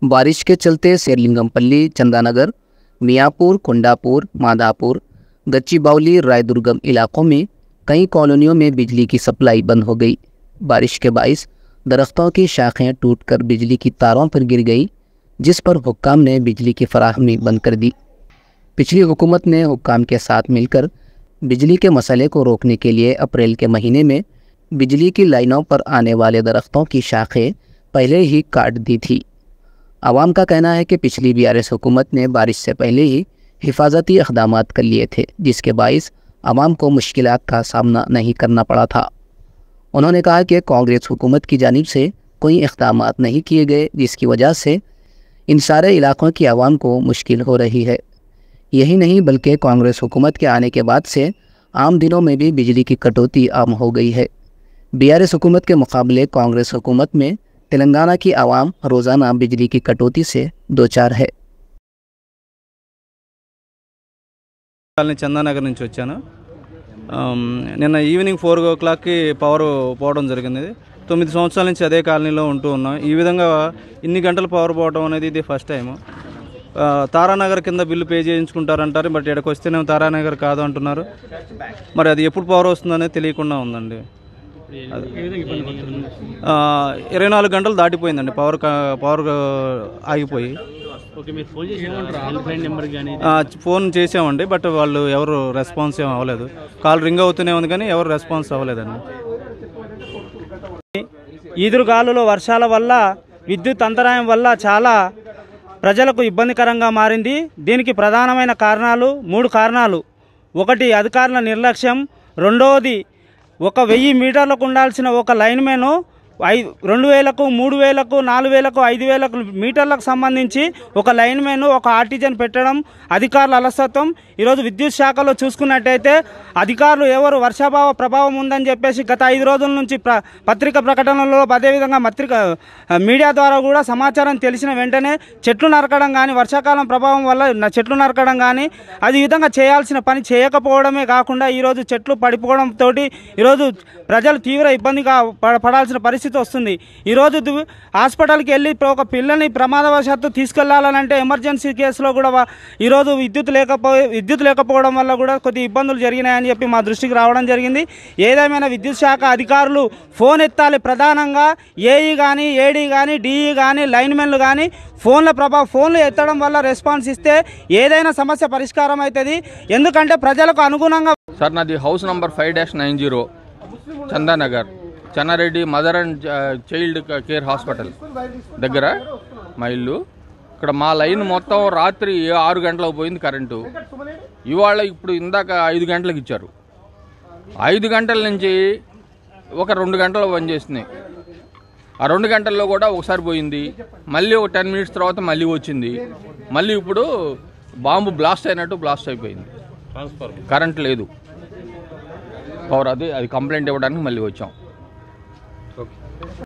बारिश के चलते शेरलिंगमपल्ली, चंदानगर, मियाँपुर, कुंडापुर, मादापुर, गच्चीबावली, रायदुर्गम इलाकों में कई कॉलोनियों में बिजली की सप्लाई बंद हो गई। बारिश के बाइस दरख्तों की शाखें टूटकर बिजली की तारों पर गिर गई, जिस पर हुक्काम ने बिजली की फराहमी बंद कर दी। पिछली हुकूमत ने हुक्काम के साथ मिलकर बिजली के मसले को रोकने के लिए अप्रैल के महीने में बिजली की लाइनों पर आने वाले दरख्तों की शाखें पहले ही काट दी थी। आवाम का कहना है कि पिछली बीआरएस हुकूमत ने बारिश से पहले ही हिफाजती इक़दामात कर लिए थे, जिसके बाइस आवाम को मुश्किलात का सामना नहीं करना पड़ा था। उन्होंने कहा कि कांग्रेस हुकूमत की जानिब से कोई इक़दामात नहीं किए गए, जिसकी वजह से इन सारे इलाक़ों की आवाम को मुश्किल हो रही है। यही नहीं बल्कि कांग्रेस हुकूमत के आने के बाद से आम दिनों में भी बिजली की कटौती आम हो गई है। बीआरएस हुकूमत के मुकाबले कांग्रेस हुकूमत में तेलंगाना की आवाम रोज़ाना बिजली की कटौती से दो चार है। చందానగర్ నుంచి వచ్చాను। నిన్న ఈవినింగ్ 4 o'clockకి పవర్ పోవడం జరిగింది। 9 సంవత్సరాల నుంచి అదే కాలనీలో ఉంటూ ఉన్నాం। ఈ విధంగా ఇన్ని గంటలు పవర్ పోవడం అనేది ఇది ఫస్ట్ టైం। తారానగర్ కింద బిల్లు పే చేయించుకుంటారంటారు, బట్ ఇక్కడికి వస్తేనే తారానగర్ కాదు అంటున్నారు। మరి అది ఎప్పుడు పవర్ వస్తుందనేది తెలియకుండా ఉందండి। 24 గంటలు దాటిపోయిందండి పవర్ ఆగిపోయి। ఫోన్ చేసామండి, బట్ వాళ్ళు ఎవరు రెస్పాన్స్ ఏం అవ్వలేదు। కాల్ రింగ్ అవుతూనే ఉంది కానీ ఎవరు రెస్పాన్స్ అవ్వలేదండి। ఈదురుగాలులో వర్షాల వల్ల విద్యుత్ అంతరాయం వల్ల చాలా ప్రజలకు ఇబ్బందికరంగా మారింది। దీనికి ప్రధానమైన కారణాలు 3 కారణాలు। ఒకటి అధికారుల నిర్లక్ష్యం, రెండవది 1000 మీటర్లకు ఉండాల్సిన ఒక లైన్మెన్ 2000కు, 3000కు, 4000కు, 5000 మీటర్లకు సంబంధించి ఒక లైన్మెన్ ఒక ఆర్టిజన్ పెట్టడం అధికారుల అలసత్వం। ఈరోజు విద్యుత్ శాఖలో చూసుకున్నట్టయితే అధికారులు ఎవరు వర్షాభావ ప్రభావం ఉందని చెప్పేసి గత 5 రోజుల నుంచి పత్రిక ప్రకటనలో, అదేవిధంగా మీడియా ద్వారా కూడా సమాచారం తెలిసిన వెంటనే చెట్లు నరకడం కానీ, వర్షాకాలం ప్రభావం వల్ల చెట్లు నరకడం కానీ, అది విధంగా చేయాల్సిన పని చేయకపోవడమే కాకుండా ఈరోజు చెట్లు పడిపోవడంతో ఈరోజు ప్రజలు తీవ్ర ఇబ్బందిగా పడాల్సిన పరిస్థితి వస్తుంది। ఈరోజు హాస్పిటల్కి వెళ్ళి ఒక పిల్లని ప్రమాదవశాత్తు తీసుకెళ్లాలంటే ఎమర్జెన్సీ కేసులో కూడా ఈరోజు విద్యుత్ లేకపోవడం వల్ల కూడా కొద్ది ఇబ్బందులు జరిగినాయని చెప్పి మా దృష్టికి రావడం జరిగింది। ఏదేమైనా విద్యుత్ శాఖ అధికారులు ఫోన్ ఎత్తాలి। ప్రధానంగా ఏఈ కానీ, ఏడీ కానీ, డిఈ కానీ, లైన్మెన్లు కానీ ఫోన్లు ఎత్తడం వల్ల రెస్పాన్స్ ఇస్తే ఏదైనా సమస్య పరిష్కారం అవుతుంది। ఎందుకంటే ప్రజలకు అనుగుణంగా సార్ నాది house number 5-90 Chandanagar, Chennareddy mother and child care hospital దగ్గర మా ఇల్లు। ఇక్కడ మా లైన్ మొత్తం రాత్రి 6 గంటలకు పోయింది కరెంటు। ఇవాళ ఇప్పుడు ఇందాక 5 గంటలకు ఇచ్చారు। 5 గంటల నుంచి ఒక 2 గంటలు పనిచేస్తున్నాయి। ఆ 2 గంటల్లో కూడా ఒకసారి పోయింది, మళ్ళీ ఒక 10 మినిట్స్ తర్వాత మళ్ళీ వచ్చింది, మళ్ళీ ఇప్పుడు బాంబు బ్లాస్ట్ అయినట్టు బ్లాస్ట్ అయిపోయింది, కరెంట్ లేదు, పవర్ అది కంప్లైంట్ ఇవ్వడానికి మళ్ళీ వచ్చాం।